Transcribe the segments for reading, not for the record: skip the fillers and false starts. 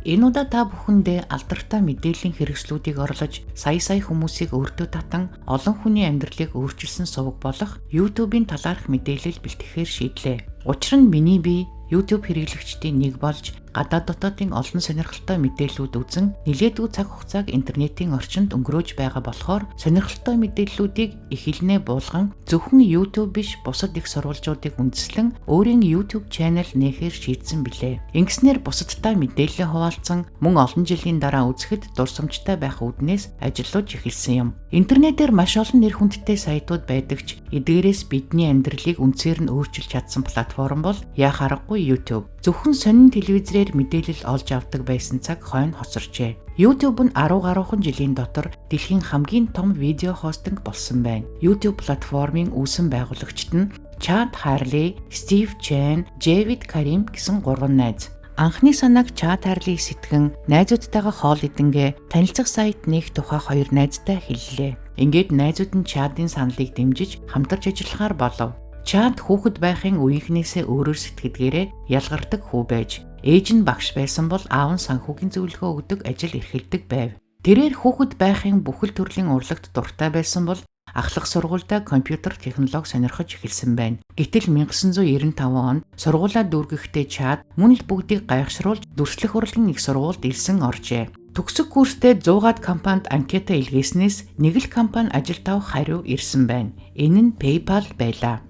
Энэ удаа та бүхэндээ алдартай мэдээллийн хэрэгслүүдийг орлож, сая хүмүүсийг өртөө татан олон хүний амьдралыг өөрчилсөн суваг болох YouTube-ийн талаарх мэдээлэл бэлтгэхээр шийдлээ. Учир нь миний бие YouTube хэрэглэгчдийн нэг болж гадаад дотоодын олон сонирхолтой мэдээллүүд үзэн нэлээдгүй цаг хугацааг интернетийн орчинд өнгөрөөж байгаа болохоор сонирхолтой мэдээллүүдийг их хэлнээ буулган зөвхөн YouTube биш бусад их сурвалжуудыг үндэслэн өөрийн YouTube channel нээхээр шийдсэн билээ. Ингэснээр бусадтай мэдээлэл хуваалцсан мөн олон жилийн дараа үзэхэд дурсамжтай байх үүднээс ажиллаж эхэлсэн юм. Интернетээр маш олон нэр хүндтэй сайтууд байдаг ч эдгээрээс бидний амьдралыг үнцээр нь өөрчилж чадсан платформ бол яах аргагүй YouTube. Зөвхөн сонин телевизээр мэдээлэл олж авдаг байсан цаг хойно хоцорчээ. YouTube нь 10 гаруйхан жилийн дотор дэлхийн хамгийн том видео хостинг болсон байна. YouTube платформын үүсгэн байгуулагчид нь Чад Харли, Стив Чен, Дэвид Карим гэсэн 3 найз. Анхны санааг Чад Харли сэтгэн найзуудтайгаа хоол идэнгээ танилцах сайт нээх тухай 2 найзтай хэллээ. Ингээд найзууд нь Чадын саналыг дэмжиж хамтарч ажиллахаар болов. Чад хүүхэд байхын үеийнхнээсээ өөрөөр сэтгэдгээрээ ялгардаг хүү байж, ээж нь багш байсан бол аав нь санхүүгийн зөвлөгөө өгдөг ажил эрхэлдэг байв. Тэрээр хүүхэд байхын бүхэл төрлийн урлагт дуртай байсан бол ахлах сургуультай компьютер технологи сонирхож эхэлсэн байна. Гэтэл 1995 онд сургуулаа дүүргэхдээ Чад мөн л бүгдийг гайхшруулж дүрслэх урлагийн их сургуульд ирсэн оржээ. Төгсөх курстэй 100-аад компанид анкета илгээснээс нэг л компани ажилд авах хариу ирсэн байна. Энэ нь PayPal байлаа.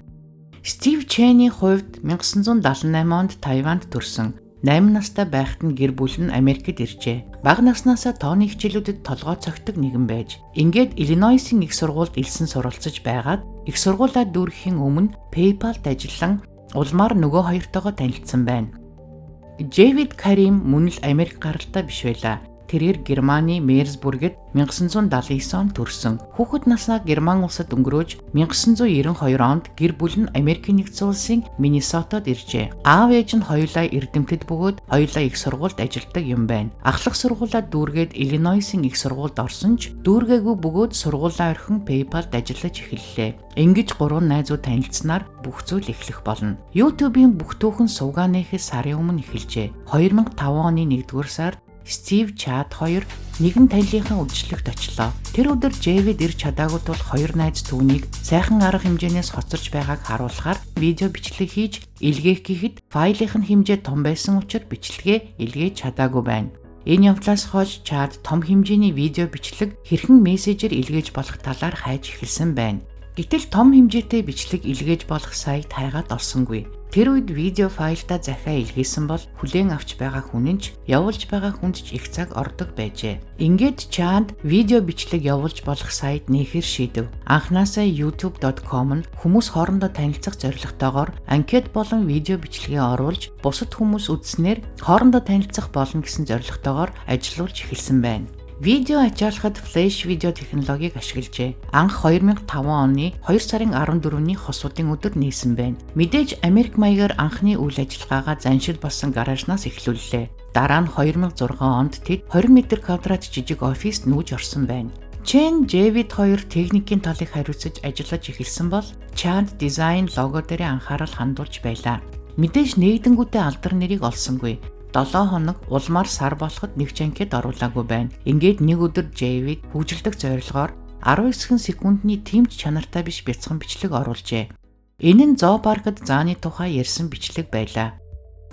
Стив Чений хувьд 1978 онд Тайванд төрсөн. 8 настай байхад нь гэр бүл нь Америкт иржээ. Бага наснаасаа тооны хичээлүүдэд толгой цогтөг нэгэн байж, ингээд Иллинойсын их сургуульд элсэн суралцж байгаад их сургуулаа дүүрэхийн өмнө PayPal-д ажиллан улмаар нөгөө хоёртойгоо танилцсан байна. Дэвид Карим мөн л Америк гаралтай биш байлаа. Тэрээр Германы Мерсбургт 1979 онд төрсөн. Хүүхэд наснаа Герман улсад өнгөрөөж 1992 онд гэр бүл нь Америкийн нэгдсэн улсын Миннесотад иржээ. Аав ээж нь хоёулаа эрдэмтэд бөгөөд хоёулаа их сургуульд ажилладаг юм байна. Ахлах сургуулаа дүүргээд Иллинойсын их сургуульд орсон ч дүүргээгүй бөгөөд сургуулаа орхин PayPal-д ажиллаж эхэллээ. Ингэж 3 найзууд танилцсанаар бүх зүйл эхлэх болно. YouTube-ийн бүх түүхэн сувгаа нээхээс сарын өмнө эхэлжээ. 2005 оны 1-р сард Стив Чад хоёр нэгэн танилынхаа үйлчлэгт очлоо. Тэр өдөр Дэвид ирж чадаагүй тул 2 найз түүнийг сайхан арга хэмжээнээс хоцорч байгааг харуулахаар видео бичлэг хийж илгээх гэхэд файлын хэмжээ том байсан учраас бичлэгээ илгээж чадаагүй байна. Энэ явдлаас хойш Чад том хэмжээний видео бичлэг хэрхэн мессежээр илгээж болох талаар хайж эхэлсэн байна. Гэтэл том хэмжээтэй бичлэг илгээж болох сайт хайгаад олсонгүй. Тэр үед видео файлдаа захиа илгээсэн бол хүлээн авч байгаа хүн нь ч явуулж байгаа хүнд ч их цаг ордог байжээ. Ингээд Чад видео бичлэг явуулж болох сайт нээхэр шийдэв. Анхнаасаа youtube.com нь хүмүүс хоорондоо танилцах зорилготойгоор анкет болон видео бичлэгээ оруулж бусад хүмүүс үзснээр хоорондоо танилцах болно гэсэн зорилготойгоор ажиллаж эхэлсэн байна. Видео ачаалахад флэш видео технологиг ашиглажээ. Анх 2005 оны 2 сарын 14-ний хосуудын өдөр нээсэн байна. Мэдээж Америк маягаар анхны үйл ажиллагаагаа заншил болсон гаражнаас эхлүүллээ. Дараа нь 2006 онд тэд 20 м квадрат жижиг оффист нүүж орсон байна. Чен, Дэвид хоёр техникийн талыг хариуцаж ажиллаж эхэлсэн бол Чад дизайн лого дээр анхаарал хандуулж байлаа. Мэдээж нэгдэнгүүтээ алдар нэрийг олсонгүй. 7 хоног улмаар сар болоход нэг ч анкет оруулаагүй байна. Ингээд нэг өдөр Дэвид хөгжилдэг зорилгоор 19 секундны тэмч чанартай биш бяцхан бичлэг оруулжээ. Энэ нь зоопаркд зааны тухай ярьсан бичлэг байлаа.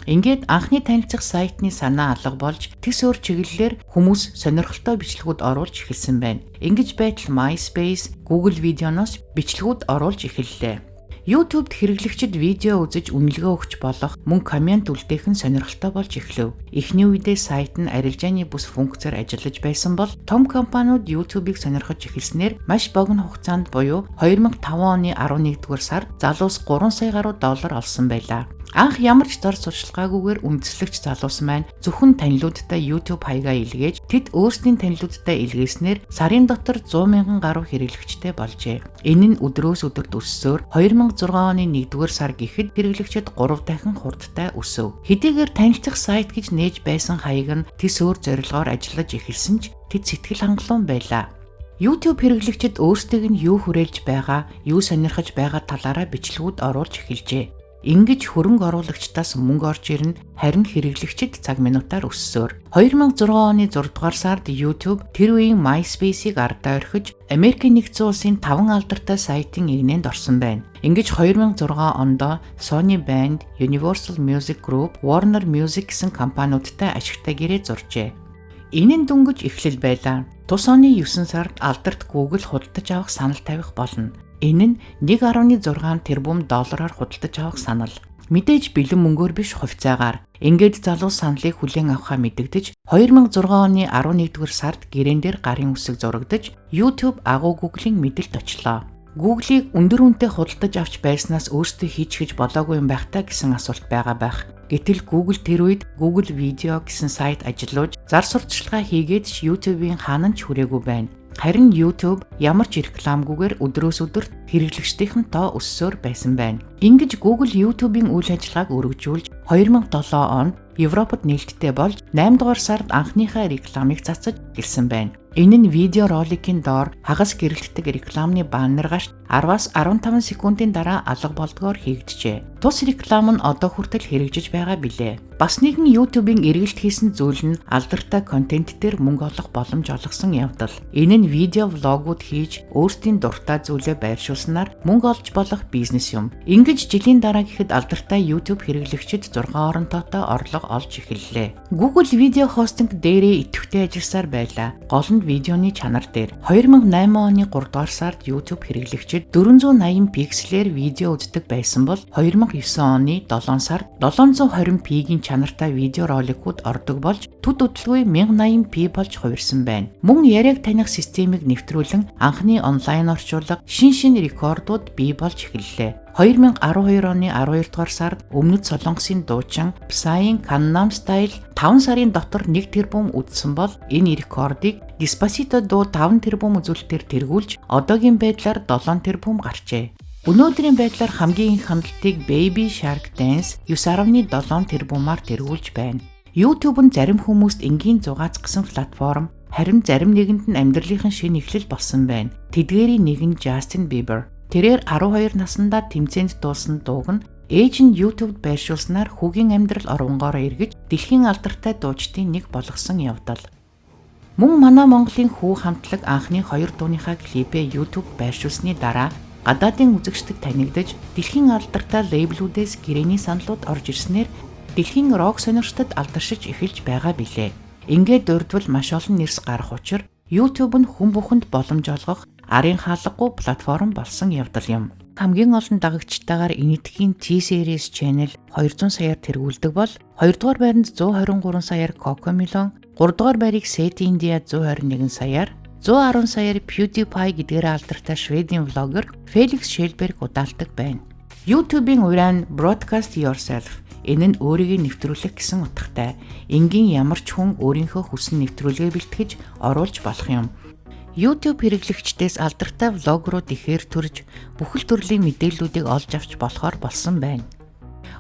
Ингээд анхны танилцах сайтны санаа алга болж тэс өөр чиглэлээр хүмүүс сонирхолтой бичлэгүүд оруулж эхэлсэн байна. Ингэж байтал MySpace, Google видеоноос бичлэгүүд оруулж эхэллээ. YouTube-д хэрэглэгчид видео үзэж үнэлгээ өгч болох мөн коммент үлдээх нь сонирхолтой болж эхлэв. Эхний үедээ сайт нь арилжааны бүс функцээр ажиллаж байсан бол том компаниуд YouTube-ыг сонирхож эхэлснээр маш богино хугацаанд буюу 2005 оны 11-р сард залуус 3 сая гаруй доллар олсон байлаа. Анх ямар ч дор сурчлагаагүйгээр үндэслэгч залуус маань зөвхөн танилуудтай YouTube хаягаа илгээж тэд өөрсдийн танилуудтай илгээснээр сарын дотор 100,000 гаруй хэрэглэгчтэй болжээ. Энэ нь өдрөөс өдөрт өссөөр 2006 оны 1-р сар гэхэд хэрэглэгчид 3 дахин хурдтай өсөв. Хэдийгээр танилцах сайт гэж нээж байсан хаяг нь тэс өөр зорилгоор ажиллаж эхэлсэн ч тэд сэтгэл хангалуун байлаа. YouTube хэрэглэгчид өөрсдийг нь юу хүрээлж байгаа, юу сонирхож байгаа талаараа бичлэгүүд оруулж эхэлжээ. Ингэж хөрөнгө оруулагчдаас мөнгө орж ирнэ, харин хэрэглэгчид цаг минутаар өссөөр. 2006 оны 6 дугаар сард YouTube тэр үеийн MySpace-ийг ардаа орхиж Америкийн нэгдсэн улсын 5 алдартай сайтын игнэнд орсон байна. Ингэж 2006 онд Sony Band, Universal Music Group, Warner Music гэсэн компаниудтай ашигтай гэрээ зуржээ. Энэ нь дөнгөж эхлэл байлаа. Тус оны 9 сард алдарт Google худалдаж авах санал тавих болно. Энэ нь 1.6 тэрбум доллараар худалдаж авах санал. Мэдээж бэлэн мөнгөөр биш хувьцаагаар. Ингээд залуу саналыг хүлээн авахаа мэдэгдэж 2006 оны 11-р сард гэрээн дээр гарын үсэг зурагдаж YouTube агуу Google-ийн мэдэлд очлоо. Google-ийг өндөр үнэтэй худалдаж авч байснаас өөртөө хийчихэж болоогүй юм байх та гэсэн асуулт байгаа байх. Гэтэл Google тэр үед Google Video гэсэн сайт ажиллуулж зар сурталчилгаа хийгээд YouTube-ийн хаанан ч хүрээгүй байна. Харин YouTube ямар ч рекламгүйгээр өдрөөс өдөрт хэрэглэгчдийн тоо өссөөр байсан байна. Ингэж Google YouTube-ийн үйл ажиллагааг өргөжүүлж 2007 онд Европод нээлттэй болж 8 дугаар сард анхныхаа рекламыг цацаж ирсэн байна. Энэ нь видео роликийн доор хагас гэрэлтдэг рекламны баннер гарч 10-аас 15 секундын дараа алга болдгоор хийгджээ. Тус реклам нь одоо хүртэл хэрэгжиж байгаа билээ. Бас нэгэн YouTube-ийн эргэлт хийсэн зүйл нь алдартай контент дээр мөнгө олох боломж олгосон явдал. Энэ нь видео влогууд хийж өөрсдийн дуртай зүйлээ байршуулснаар мөнгө олж болох бизнес юм. Ингэж жилийн дараа гэхэд алдартай YouTube хэрэглэгчид 6 оронтойтой орлого олж эхэллээ. Google видео хостинг дээрээ идэвхтэй ажилласаар байлаа. Гол нь видеоны чанар дээр. 2008 оны 3 дугаар сард YouTube хэрэглэгчид 480 пикселээр видео үздэг байсан бол 2009 оны 7 сард 720p-ийн чанартай видео роликууд ордог болж төд хөдөлгөөн 1080p болж хувирсан байна. Мөн яриаг таних системийг нэвтрүүлэн анхны онлайн орчуулга, шин рекордууд бий болж эхэллээ. 2012 оны 12 дугаар сард Өмнөд Солонгосын дуучин Psy-ийн Gangnam Style 5 сарын дотор 1 тэрбум үзсэн бол энэ рекордыг Despacito дуу 5 тэрбум үзүүлэлтээр тэргүүлж одоогийн байдлаар 7 тэрбум гарчээ. Өнөөдрийн байдлаар хамгийн их хандлтыг Baby Shark Dance 9.7 тэрбумаар тэргүүлж байна. YouTube нь зарим хүмүүст энгийн зугаацсан платформ, харин зарим нэгэнд нь амьдралынхын шинэ эхлэл болсон байна. Тэдгээрийн нэг нь Justin Bieber. Тэрээр 12 наснда тэмцээнд дуулсан дууг нь ээж нь YouTube-д байршуулснаар хүүгийн амьдрал оронгоороо эргэж дэлхийн алдартай дуучдын нэг болгосон явдал. Мөн манай Монголын хүү хамтлаг анхны 2 дууныхаа клипээ YouTube байршуулсны дараа гадаадын үзэгчдэд танигдаж дэлхийн алдартай лейблүүдээс гэрээний саналууд орж ирснээр дэлхийн рок сонирхтод алдаршиж эхэлж байгаа билээ. Ингээд дурдвал маш олон нэрс гарах учраа YouTube нь хүн бүхэнд боломж олгох арын хаалгагүй платформ болсон явдал юм. Хамгийн олон дагагчтайгаар энэтхийн T-Series channel 200 саяар тэргүүлдэг бол 2 дугаар байранд 123 саяар Cocomelon, 3 дугаар байрыг Set India 121 саяар, 110 саяар PewDiePie гэдгээр алдартай Шведийн влогер Felix Schellberg удаалдаг байна. YouTube-ийн уран Broadcast Yourself. Энэ нь өөрийгөө нэвтрүүлэх гэсэн утгатай. Энгийн ямар ч хүн өөрийнхөө хүссэн нэвтрүүлгээ бэлтгэж оруулж болох юм. YouTube хэрэглэгчдээс алдартай влогерууд ихээр төрж бүхэл төрлийн мэдээллүүдийг олж авч болохоор болсон байна.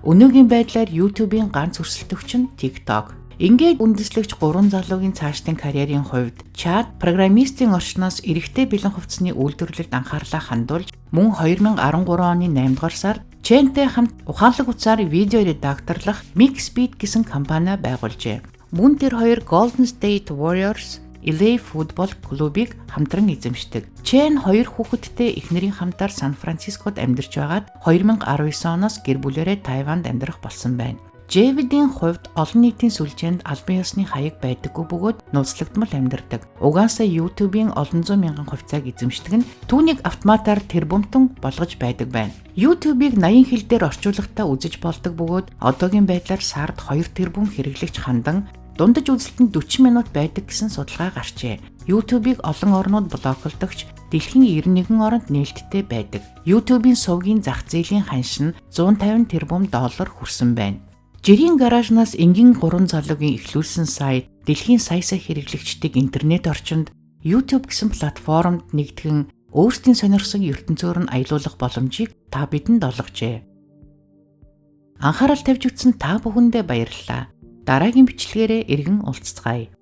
Өнөөгийн байдлаар YouTube-ийн ганц өрсөлдөгч нь TikTok. Ингээд үндэслэгч 3 залуугийн цаашдын карьерийн хувьд чат программистийн орчноос эрэгтэй бэлэн хувцсны үйлдвэрлэлд анхаарлаа хандуулж мөн 2013 оны 8 дугаар сард Чэнтэй хамт ухаалаг утсаар видео редакторлох Mixbit гэсэн компани байгуулжээ. Мөн тэр хоёр Golden State Warriors LA футбол клубыг хамтран эзэмшдэг. Чэн 2 хүүхэдтэй эхнэрийн хамтаар Сан Францискод амьдарч байгаад 2019 оноос гэр бүлээрээ Тайванд амьдрах болсон байна. Джэвидийн хувьд олон нийтийн сүлжээнд албан ёсны хаяг байдаггүй бөгөөд нууцлагдмал амьдардаг. Угаасаа YouTube-ийн олон зуун мянган хувьцааг эзэмшдэг нь түүнийг автоматар тэрбумтан болгож байдаг байна. YouTube-ийг 80 хэл дээр орчуулгатаа үзэж болдог бөгөөд одоогийн байдлаар сард 2 тэрбум хэрэглэгч хандан дундаж үзэлтэнд 40 минут байдаг гэсэн судалгаа гарчээ. YouTube-ийг олон орнууд блоклдогч дэлхийн 91 оронд нээлттэй байдаг. YouTube-ийн сувгийн зах зээлийн ханш нь 150 тэрбум доллар хүрсэн байна. Жирийн гаражнаас энгийн 3 залуугийн эхлүүлсэн сайт дэлхийн сая хэрэглэгчдийг интернет орчинд YouTube гэсэн платформд нэгтгэн өөрсдийн сонирхсан ертөнцөөр нь аялуулах боломжийг та бидэнд олгожээ. Анхаарал тавьж үзсэн та бүхэндээ баярлалаа. Дараагийн бичлэгээрээ эргэн уулзцгаая.